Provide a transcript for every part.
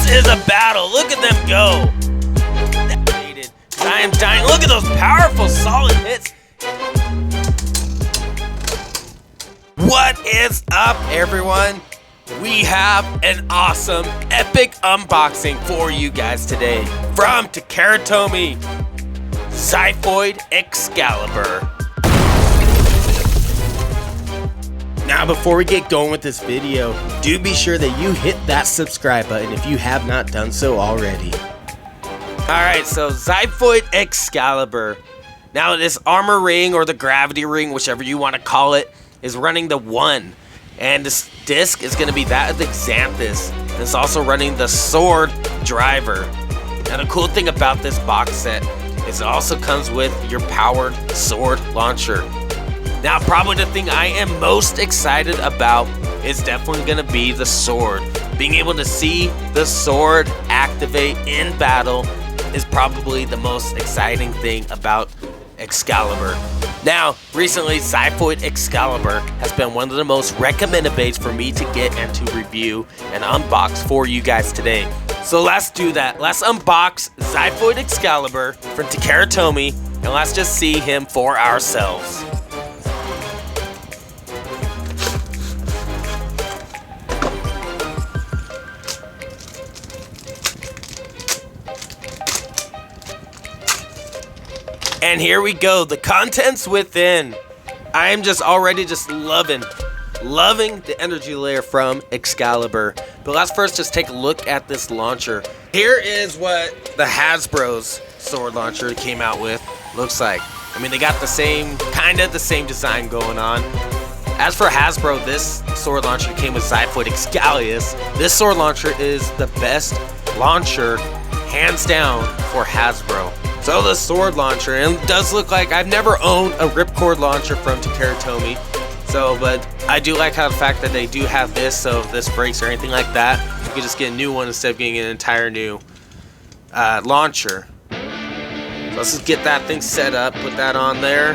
is a battle. Look at them go. I am dying. Look at those powerful, solid hits. What is up, everyone? We have an awesome, epic unboxing for you guys today from Xiphoid Xcalibur. Now, before we get going with this video, do be sure that you hit that subscribe button if you have not done so already. Alright, so Xiphoid Xcalibur. Now, this armor ring or the gravity ring, whichever you want to call it, is running the 1. And this disc is going to be that of the Xanthus. And it's also running the sword driver. Now, the cool thing about this box set is it also comes with your powered sword launcher. Now, probably the thing I am most excited about is definitely going to be the sword. Being able to see the sword activate in battle is probably the most exciting thing about Xcalibur. Now, recently, Xiphoid Xcalibur has been one of the most recommended bays for me to get and to review and unbox for you guys today. So let's do that. Let's unbox Xiphoid Xcalibur from Xiphoid, and let's just see him for ourselves. And here we go, the contents within. I am just already loving the energy layer from Xcalibur. But let's first just take a look at this launcher. Here is what the Hasbro's sword launcher came out with looks like. I mean, they got the same design going on. As for Hasbro, this sword launcher came with Xiphoid Xcalibur. This sword launcher is the best launcher, hands down, for Hasbro. So the sword launcher, and it does look like I've never owned a ripcord launcher from Xiphoid. So, but I do like how the fact that they do have this, so if this breaks or anything like that, you can just get a new one instead of getting an entire new launcher. So let's just get that thing set up, put that on there.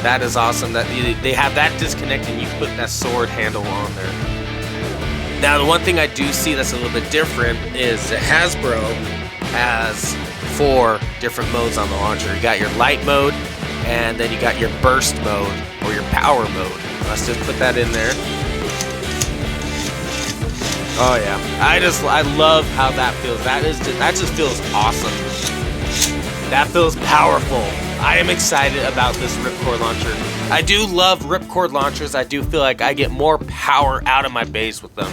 That is awesome that they have that disconnect and you put that sword handle on there. Now, the one thing I do see that's a little bit different is that Hasbro has 4 different modes on the launcher. You got your light mode, and then you got your burst mode, or your power mode. Let's just put that in there. Oh yeah, I love how that feels. That just feels awesome. That feels powerful. I am excited about this ripcord launcher. I do love ripcord launchers. I do feel like I get more power out of my base with them.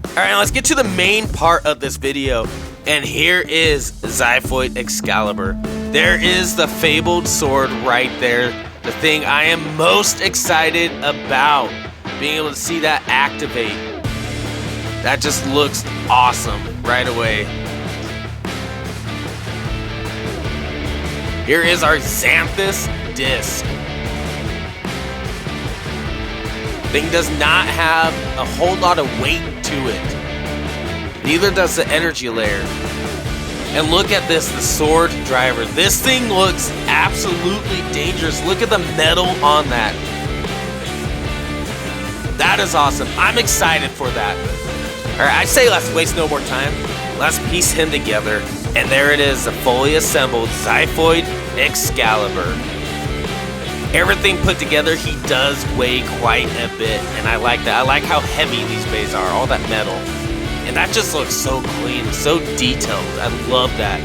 Alright, let's get to the main part of this video. And here is Xiphoid Xcalibur. There is the fabled sword right there. The thing I am most excited about. Being able to see that activate. That just looks awesome right away. Here is our Xanthus disc. Thing does not have a whole lot of weight to it. Neither does the energy layer. And look at this, the sword driver. This thing looks absolutely dangerous. Look at the metal on that. That is awesome. I'm excited for that. Alright, I say let's waste no more time. Let's piece him together. And there it is, the fully assembled Xiphoid Xcalibur. Everything put together, he does weigh quite a bit, and I like that. I like how heavy these bays are, all that metal. And that just looks so clean, so detailed. I love that.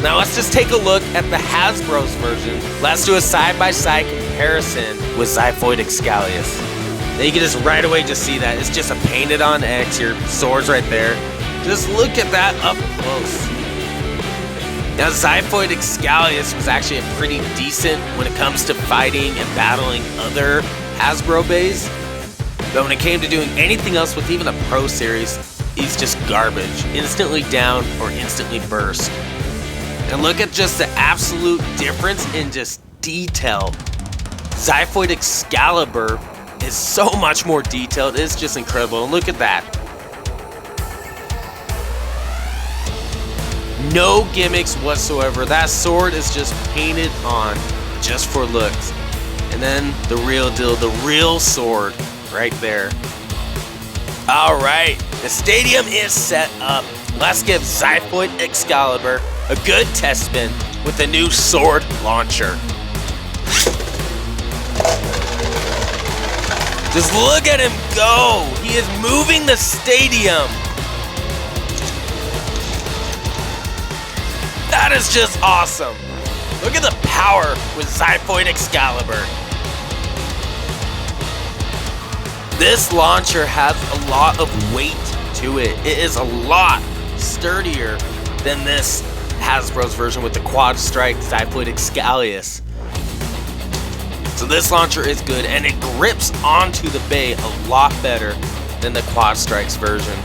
Now let's just take a look at the Hasbro's version. Let's do a side-by-side comparison with Xiphoid Xcalibur. Now you can just right away just see that. It's just a painted on X, your sword's right there. Just look at that up close. Now, Xiphoid Xcalibur was actually a pretty decent when it comes to fighting and battling other Hasbro bays. But when it came to doing anything else with even a Pro Series, he's just garbage. Instantly down or instantly burst. And look at just the absolute difference in just detail. Xiphoid Xcalibur is so much more detailed. It's just incredible. And look at that. No gimmicks whatsoever. That sword is just painted on just for looks. And then the real deal, the real sword right there. Alright, the stadium is set up. Let's give Xiphoid Xcalibur a good test spin with the new sword launcher. Just look at him go! He is moving the stadium! That is just awesome! Look at the power with Xiphoid Xcalibur. This launcher has a lot of weight to it. It is a lot sturdier than this Hasbro's version with the Quad Strike Xiphoid Xcalibur. So this launcher is good, and it grips onto the bay a lot better than the Quad Strike's version.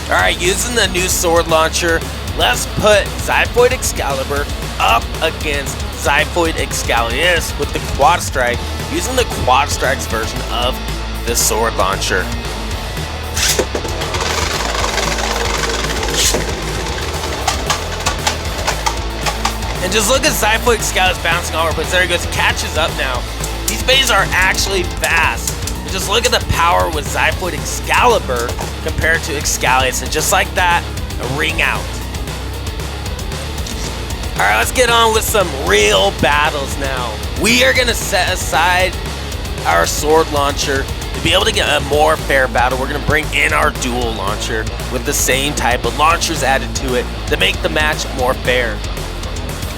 Alright, using the new sword launcher, let's put Xiphoid Xcalibur up against Xiphoid Xcalibur with the Quad Strike, using the Quad Strike's version of the sword launcher. And just look at Xiphoid Xcalibur bouncing all over, but there he goes, he catches up now. These bays are actually fast. And just look at the power with Xiphoid Xcalibur compared to Xcalibur, and just like that, a ring out. Alright, let's get on with some real battles now. We are gonna set aside our sword launcher to be able to get a more fair battle. We're gonna bring in our dual launcher with the same type of launchers added to it to make the match more fair.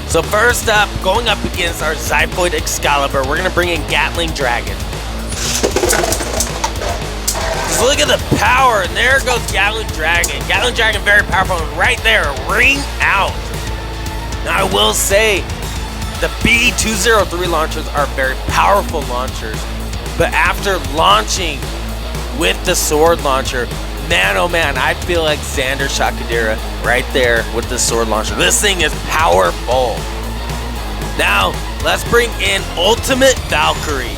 So first up, going up against our Xiphoid Xcalibur, we're gonna bring in Gatling Dragon. Just look at the power, and there goes Gatling Dragon. Gatling Dragon very powerful, and right there, ring out. Now I will say, the B203 launchers are very powerful launchers, but after launching with the sword launcher, man oh man, I feel like Xander Shakadera right there with the sword launcher. This thing is powerful. Now, let's bring in Ultimate Valkyrie.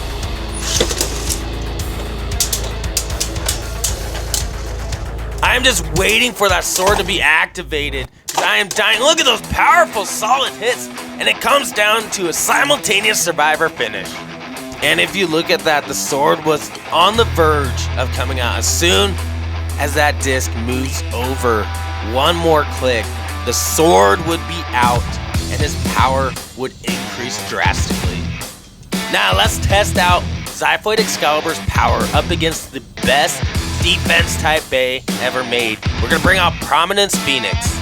I'm just waiting for that sword to be activated because I am dying. Look at those powerful solid hits, and it comes down to a simultaneous survivor finish. And if you look at that, the sword was on the verge of coming out. As soon as that disc moves over one more click, the sword would be out and his power would increase drastically. Now let's test out Xiphoid Excalibur's power up against the best defense type bay ever made. We're gonna bring out Prominence Phoenix.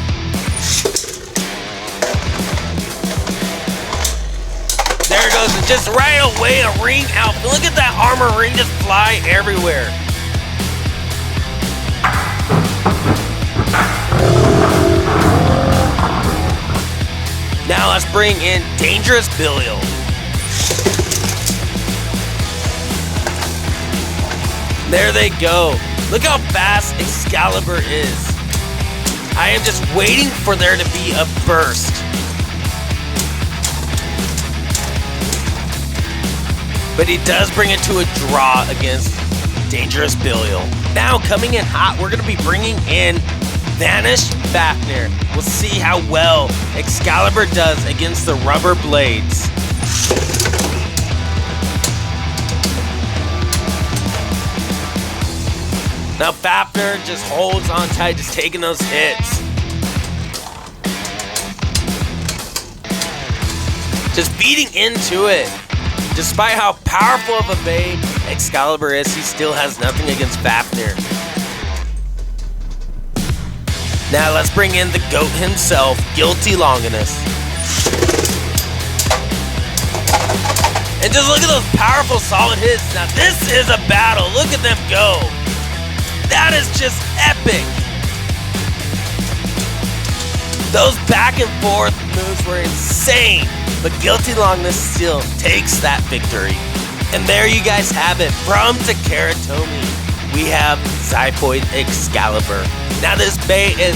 There it goes, and just right away a ring out. Look at that armor ring just fly everywhere. Now let's bring in Dangerous Belial. There they go. Look how fast Excalibur is. I am just waiting for there to be a burst. But he does bring it to a draw against Dangerous Belial. Now coming in hot, we're going to be bringing in Vanish Fafnir. We'll see how well Excalibur does against the rubber blades. Now Fafnir just holds on tight, just taking those hits. Just beating into it. Despite how powerful of a bay Excalibur is, he still has nothing against Fafnir. Now let's bring in the GOAT himself, Guilty Longinus. And just look at those powerful solid hits. Now this is a battle. Look at them go. That is just epic. Those back and forth moves were insane, but Guilty Longinus still takes that victory. And there you guys have it. From Takara Tomy, we have Xiphoid Xcalibur. Now this bay is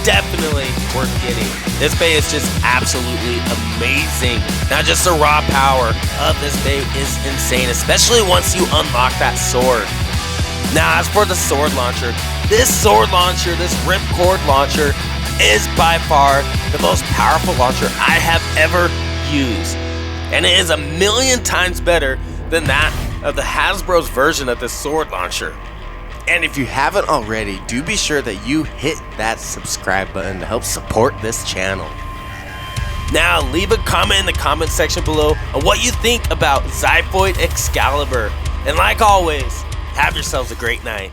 definitely worth getting. This bay is just absolutely amazing. Now just the raw power of this bay is insane, especially once you unlock that sword. Now as for the sword launcher, this ripcord launcher is by far the most powerful launcher I have ever used. And it is 1,000,000 times better than that of the Hasbro's version of this sword launcher. And if you haven't already, do be sure that you hit that subscribe button to help support this channel. Now, leave a comment in the comment section below on what you think about Xiphoid Xcalibur. And like always, have yourselves a great night.